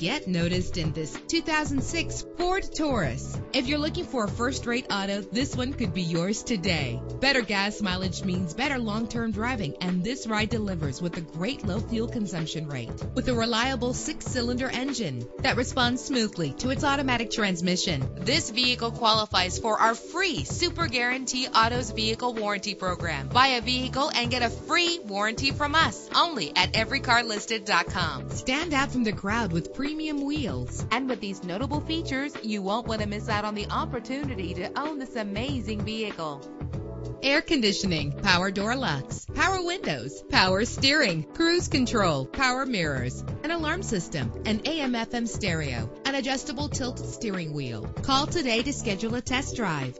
get noticed in this 2006 Ford Taurus. If you're looking for a first-rate auto, this one could be yours today. Better gas mileage means better long-term driving, and this ride delivers with a great low fuel consumption rate. With a reliable 6-cylinder engine that responds smoothly to its automatic transmission, this vehicle qualifies for our free Super Guarantee Autos Vehicle Warranty Program. Buy a vehicle and get a free warranty from us only at everycarlisted.com. Stand out from the crowd with premium wheels. And with these notable features, you won't want to miss out on the opportunity to own this amazing vehicle. Air conditioning, power door locks, power windows, power steering, cruise control, power mirrors, an alarm system, an AM/FM stereo, an adjustable tilt steering wheel. Call today to schedule a test drive.